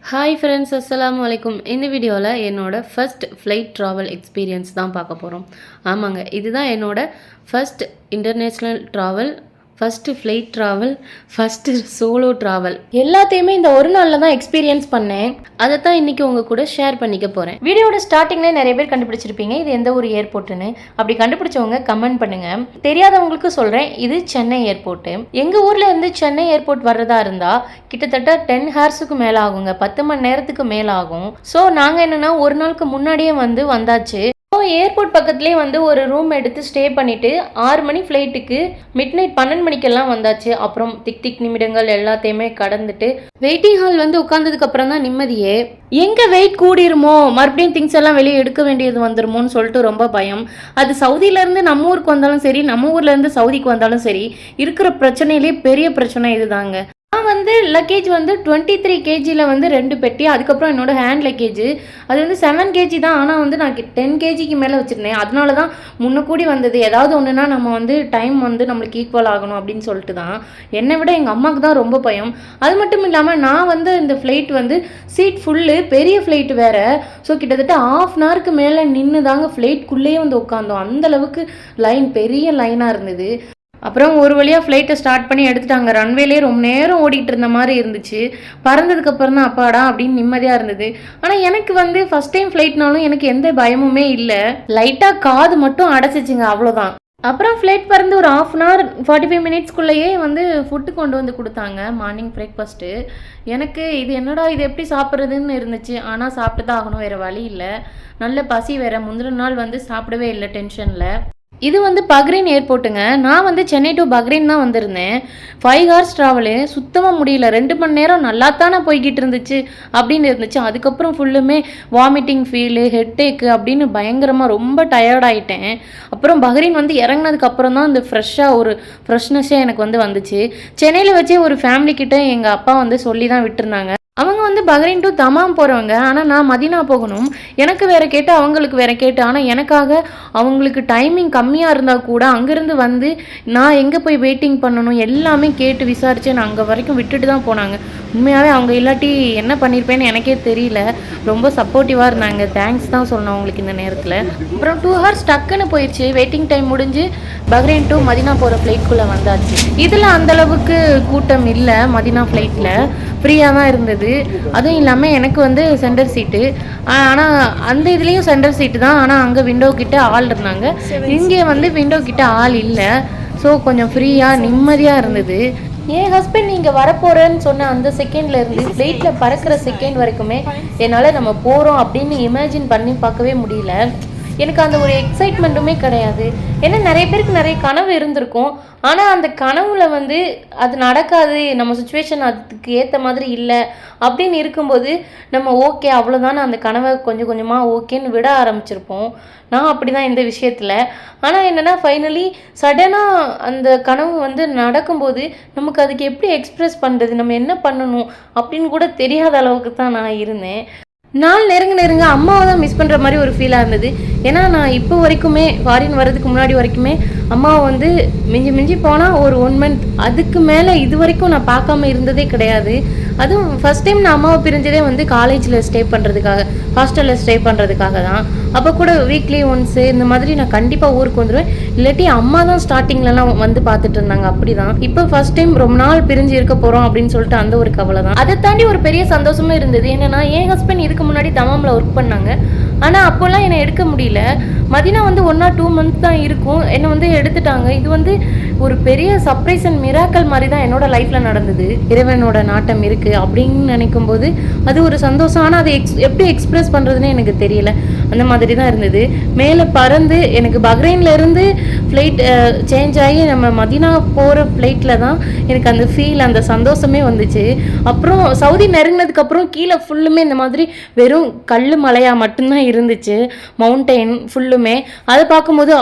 Hi friends, அஸ்ஸலாமு அலைக்கும். இந்த வீடியோவில் என்னோட ஃபர்ஸ்ட் ஃப்ளைட் ட்ராவல் எக்ஸ்பீரியன்ஸ் தான் பார்க்க போகிறோம். ஆமாங்க, இதுதான் என்னோட first international travel, first flight travel, first solo travel. எல்லாத்தையுமே இந்த ஒரு நாளில் தான் எக்ஸ்பீரியன்ஸ் பண்ணேன். அதை தான் இன்றைக்கி உங்கள் கூட ஷேர் பண்ணிக்க போகிறேன். வீடியோட ஸ்டார்டிங்லேயே நிறைய பேர் கண்டுபிடிச்சிருப்பீங்க இது எந்த ஒரு ஏர்போர்ட்டுன்னு. அப்படி கண்டுபிடிச்சவங்க கமெண்ட் பண்ணுங்கள். தெரியாதவங்களுக்கு சொல்கிறேன், இது சென்னை ஏர்போர்ட்டு. எங்கள் ஊரில் இருந்து சென்னை ஏர்போர்ட் வர்றதா இருந்தால் கிட்டத்தட்ட 10 ஹார்ஸுக்கு மேலே ஆகுங்க, 10 மணி நேரத்துக்கு மேலே ஆகும். ஸோ நாங்கள் என்னென்னா ஒரு நாளுக்கு முன்னாடியே வந்தாச்சு. ஏர்போர்ட் பக்கத்துலேயே ஒரு ரூம் எடுத்து ஸ்டே பண்ணிவிட்டு 6 மணி ஃப்ளைட்டுக்கு மிட் நைட் 12 மணிக்கெல்லாம் வந்தாச்சு. அப்புறம் திக் நிமிடங்கள் எல்லாத்தையுமே கடந்துட்டு வெயிட்டிங் ஹால் உட்காந்ததுக்கு அப்புறம் தான் நிம்மதியே. எங்கே வெயிட் கூடிருமோ, மறுபடியும் திங்ஸ் எல்லாம் வெளியே எடுக்க வேண்டியது வந்துருமோன்னு சொல்லிட்டு ரொம்ப பயம். அது சவுதியிலேருந்து நம்ம ஊருக்கு வந்தாலும் சரி, நம்ம ஊர்லேருந்து சவுதிக்கு வந்தாலும் சரி, இருக்கிற பிரச்சனையிலே பெரிய பிரச்சனை இதுதாங்க. நான் லக்கேஜ் 23 கேஜியில் 2 பெட்டி, அதுக்கப்புறம் என்னோட ஹேண்ட் லக்கேஜ் அது 7 கேஜி தான். ஆனால் நான் 10 கேஜிக்கு மேலே வச்சுருந்தேன். அதனால தான் முன்ன கூடி வந்தது. ஏதாவது ஒன்றுனா நம்ம டைம் நம்மளுக்கு ஈக்குவல் ஆகணும் அப்படின்னு சொல்லிட்டு தான். என்னை விட எங்கள் அம்மாவுக்கு தான் ரொம்ப பயம். அது மட்டும் இல்லாமல் நான் இந்த ஃப்ளைட் சீட் ஃபுல்லு, பெரிய ஃப்ளைட்டு வேறு. ஸோ கிட்டத்தட்ட ½ அன் ஹவருக்கு மேலே நின்று தாங்க ஃப்ளைட்குள்ளேயே உட்காந்தோம். அந்தளவுக்கு லைன், பெரிய லைனாக இருந்தது. அப்புறம் ஒரு வழியாக ஃப்ளைட்டை ஸ்டார்ட் பண்ணி எடுத்துட்டாங்க. ரன்வேலே ரொம்ப நேரம் ஓடிட்டு இருந்த மாதிரி இருந்துச்சு. பறந்ததுக்கப்புறம் தான் அப்பாடா அப்படின்னு நிம்மதியாக இருந்தது. ஆனால் எனக்கு ஃபஸ்ட் டைம் ஃப்ளைட்னாலும் எனக்கு எந்த பயமுமே இல்லை. லைட்டாக காது மட்டும் அடைச்சிச்சுங்க, அவ்வளோதான். அப்புறம் ஃப்ளைட் பறந்து ஒரு ½ அன் ஹவர் 45 மினிட்ஸ்க்குள்ளேயே ஃபுட்டு கொண்டு கொடுத்தாங்க, மார்னிங் பிரேக்ஃபாஸ்ட்டு. எனக்கு இது என்னடா இது எப்படி சாப்பிட்றதுன்னு இருந்துச்சு. ஆனால் சாப்பிட்டு தான் ஆகணும், வேறு வழி இல்லை. நல்ல பசி வேறு. முந்தின நாள் சாப்பிடவே இல்லை டென்ஷனில். இது பஹ்ரைன் ஏர்போர்ட்டுங்க. நான் சென்னை டு பஹ்ரைன் தான் வந்திருந்தேன். 5 ஹார்ஸ் ட்ராவலு சுத்தமாக முடியல. 2 மணி நேரம் நல்லாத்தானே போய்கிட்டு இருந்துச்சு அப்படின்னு இருந்துச்சு. அதுக்கப்புறம் ஃபுல்லுமே வாமிட்டிங் ஃபீலு, ஹெட்டேக்கு அப்படின்னு பயங்கரமாக ரொம்ப டயர்டாயிட்டேன். அப்புறம் பஹ்ரைன் இறங்கினதுக்கப்புறம் தான் ஃப்ரெஷ்ஷாக ஒரு ஃப்ரெஷ்னஸ்ஸே எனக்கு வந்துச்சு. சென்னையில் வச்சே ஒரு ஃபேமிலி கிட்ட எங்கள் அப்பா சொல்லி தான் விட்டுருந்தாங்க. அவங்க பஹ்ரைன் டு தமாம் போகிறவங்க. ஆனால் நான் மதினா போகணும். எனக்கு வேறு கேட்டு, அவங்களுக்கு வேறு கேட்டு. ஆனால் எனக்காக அவங்களுக்கு டைமிங் கம்மியாக இருந்தால் கூட அங்கேருந்து நான் எங்கே போய் வெயிட்டிங் பண்ணணும் எல்லாமே கேட்டு விசாரித்து நான் அங்கே வரைக்கும் விட்டுட்டு தான் போனாங்க. உண்மையாகவே அவங்க இல்லாட்டி என்ன பண்ணியிருப்பேன்னு எனக்கே தெரியல. ரொம்ப சப்போர்ட்டிவாக இருந்தாங்க. தேங்க்ஸ் தான் சொல்லணும் அவங்களுக்கு இந்த நேரத்தில். அப்புறம் 2 ஹார்ஸ் டக்குன்னு போயிடுச்சு. வெயிட்டிங் டைம் முடிஞ்சு பஹ்ரைன் டு மதினா போகிற ஃப்ளைட்குள்ளே வந்தாச்சு. இதில் அந்தளவுக்கு கூட்டம் இல்லை. மதினா ஃப்ளைட்டில் ஃப்ரீயாக தான் இருந்தது. அதுவும் இல்லாமல் எனக்கு சென்டர் சீட்டு. ஆனால் அந்த இதுலேயும் சென்டர் சீட்டு தான். ஆனால் அங்கே விண்டோ கிட்ட ஆள் இருந்தாங்க. இங்கே விண்டோ கிட்ட ஆள் இல்லை. ஸோ கொஞ்சம் ஃப்ரீயாக நிம்மதியாக இருந்தது. என் ஹஸ்பண்ட் நீங்கள் வரப்போகிறேன்னு சொன்ன அந்த செகண்டில் இருந்து ஃப்ளைட்டில் பறக்கிற செகண்ட் வரைக்குமே என்னால் நம்ம போகிறோம் அப்படின்னு இமேஜின் பண்ணி பார்க்கவே முடியல. எனக்கு அந்த ஒரு எக்ஸைட்மெண்ட்டுமே கிடையாது. ஏன்னா நிறைய பேருக்கு நிறைய கனவு இருந்திருக்கும். ஆனால் அந்த கனவுல அது நடக்காது, நம்ம சுச்சுவேஷன் அதுக்கு ஏற்ற மாதிரி இல்லை அப்படின்னு இருக்கும்போது நம்ம ஓகே அவ்வளோதானே, அந்த கனவை கொஞ்சம் கொஞ்சமாக ஓகேன்னு விட ஆரம்பிச்சிருப்போம். நான் அப்படி தான் இந்த விஷயத்தில். ஆனால் என்னென்னா ஃபைனலி சடனாக அந்த கனவு நடக்கும்போது நமக்கு அதுக்கு எப்படி எக்ஸ்ப்ரெஸ் பண்ணுறது, நம்ம என்ன பண்ணணும் அப்படின்னு கூட தெரியாத அளவுக்கு தான் நான் இருந்தேன். நாள் நெருங்க அம்மாவை தான் மிஸ் பண்ணுற மாதிரி ஒரு ஃபீலாக இருந்தது. ஏன்னா நான் இப்போ வரைக்குமே ஃபாரின் வர்றதுக்கு முன்னாடி வரைக்குமே அம்மாவை மிஞ்சி போனால் ஒரு 1 மந்த், அதுக்கு மேலே இது வரைக்கும் நான் பார்க்காம இருந்ததே கிடையாது. அதுவும் ஃபஸ்ட் டைம் நான் அம்மாவை பிரிஞ்சதே காலேஜில் ஸ்டே பண்ணுறதுக்காக, ஹாஸ்டலில் ஸ்டே பண்ணுறதுக்காக தான். அப்போ கூட வீக்லி ஒன்ஸு இந்த மாதிரி நான் கண்டிப்பாக ஊருக்கு வந்துடுவேன். இல்லாட்டி அம்மா தான் ஸ்டார்டிங்லலாம் பார்த்துட்டு இருந்தாங்க. அப்படி தான் இப்போ ஃபஸ்ட் டைம் ரொம்ப நாள் பிரிஞ்சு இருக்க போகிறோம் அப்படின்னு சொல்லிட்டு அந்த ஒரு கவலை தான். அதை தாண்டி ஒரு பெரிய சந்தோஷமும் இருந்தது. என்னென்னா என் ஹஸ்பண்ட் இதுக்கு முன்னாடி தமாமில் ஒர்க் பண்ணாங்க. ஆனால் அப்போல்லாம் என்னை எடுக்க முடியல. மதினா 1 or 2 months தான் இருக்கும். என்னை எடுத்துட்டாங்க. இது ஒரு பெரிய சர்ப்ரைஸ் அண்ட் மிராக்கல் மாதிரி தான் என்னோட லைஃப்பில் நடந்தது. இறைவனோட நாட்டம் இருக்குது அப்படின்னு நினைக்கும் போது அது ஒரு சந்தோஷம். ஆனால் அதை எப்படி எக்ஸ்ப்ரெஸ் பண்ணுறதுன்னு எனக்கு தெரியல. அந்த மாதிரி தான் இருந்தது. மேலே பறந்து எனக்கு பஹ்ரைன்லேருந்து ஃப்ளைட் சேஞ்ச் ஆகி நம்ம மதினா போகிற ஃப்ளைட்டில் தான் எனக்கு அந்த ஃபீல், அந்த சந்தோஷமே வந்துச்சு. அப்புறம் சவுதி நெருங்கினதுக்கப்புறம் கீழே ஃபுல்லுமே இந்த மாதிரி வெறும் கல் மலையாக மட்டும்தான் இருந்துச்சு. மவுண்டெயின் ஃபுல்லுமே. அதை பார்க்கும்போது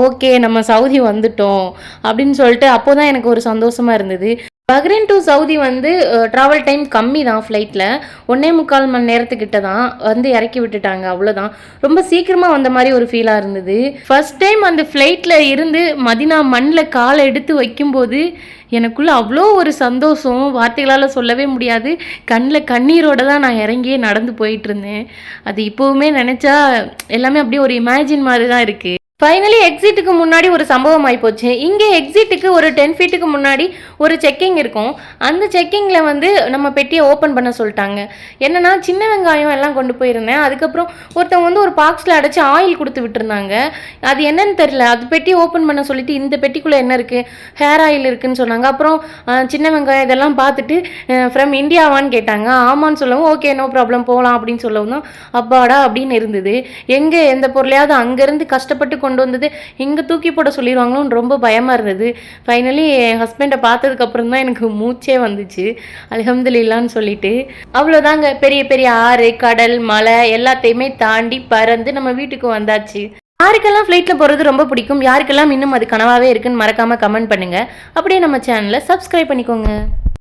ஓகே நம்ம சவுதி வந்துட்டோம் அப்படின்னு சொல்லிட்டு அப்போ தான் எனக்கு ஒரு சந்தோஷமாக இருந்தது. பஹ்ரைன் டு சவுதி வந்து ட்ராவல் டைம் கம்மி தான் ஃப்ளைட்டில். 1.25 மணி நேரத்துக்கிட்ட தான் வந்து இறக்கி விட்டுட்டாங்க, அவ்வளோதான். ரொம்ப சீக்கிரமாக வந்த மாதிரி ஒரு ஃபீலாக இருந்தது. ஃபர்ஸ்ட் டைம் அந்த ஃப்ளைட்டில் இருந்து மதினா மண்ணில் காலை எடுத்து வைக்கும்போது எனக்குள்ளே அவ்வளோ ஒரு சந்தோஷம், வார்த்தைகளால் சொல்லவே முடியாது. கண்ணில் கண்ணீரோடு தான் நான் இறங்கியே நடந்து போயிட்டுருந்தேன். அது இப்போவுமே நினச்சா எல்லாமே அப்படியே ஒரு இமேஜின் மாதிரி தான் இருக்குது. ஃபைனலி எக்ஸிட்டுக்கு முன்னாடி ஒரு சம்பவம் ஆகிப்போச்சு. இங்கே எக்ஸிட்டுக்கு ஒரு 10 ஃபீட்டுக்கு முன்னாடி ஒரு செக்கிங் இருக்கும். அந்த செக்கிங்கில் வந்து நம்ம பெட்டியை ஓப்பன் பண்ண சொல்லிட்டாங்க. என்னென்னா சின்ன வெங்காயம் எல்லாம் கொண்டு போயிருந்தேன். அதுக்கப்புறம் ஒருத்தவங்க வந்து ஒரு பாக்ஸில் அடைச்சி ஆயில் கொடுத்து விட்டுருந்தாங்க. அது என்னன்னு தெரில. அது பெட்டியை ஓப்பன் பண்ண சொல்லிட்டு இந்த பெட்டிக்குள்ளே என்ன இருக்குது, ஹேர் ஆயில் இருக்குதுன்னு சொன்னாங்க. அப்புறம் சின்ன வெங்காயம் இதெல்லாம் பார்த்துட்டு ஃப்ரம் இந்தியாவான்னு கேட்டாங்க. ஆமான்னு சொல்லவும் ஓகே நோ ப்ராப்ளம் போகலாம் அப்படின்னு சொல்லவும் தான் அப்பாடா அப்படின்னு இருந்தது. எங்கே எந்த பொருளையாவது அங்கேருந்து கஷ்டப்பட்டு கொண்டு வந்தது இங்கே தூக்கி போட சொல்லிடுவாங்களோன்னு ரொம்ப பயமாக இருந்தது. ஃபைனலி என் ஹஸ்பண்டை பார்த்ததுக்கப்புறம் தான் எனக்கு மூச்சே வந்துச்சு, அல்ஹம்துலில்லான்னு சொல்லிட்டு. அவ்வளோதாங்க, பெரிய பெரிய ஆறு, கடல், மலை எல்லாத்தையுமே தாண்டி பறந்து நம்ம வீட்டுக்கு வந்தாச்சு. யாருக்கெல்லாம் ஃப்ளைட்டில் போகிறது ரொம்ப பிடிக்கும், யாருக்கெல்லாம் இன்னும் அது கனவாகவே இருக்குன்னு மறக்காமல் கமெண்ட் பண்ணுங்கள். அப்படியே நம்ம சேனலை சப்ஸ்கிரைப் பண்ணிக்கோங்க.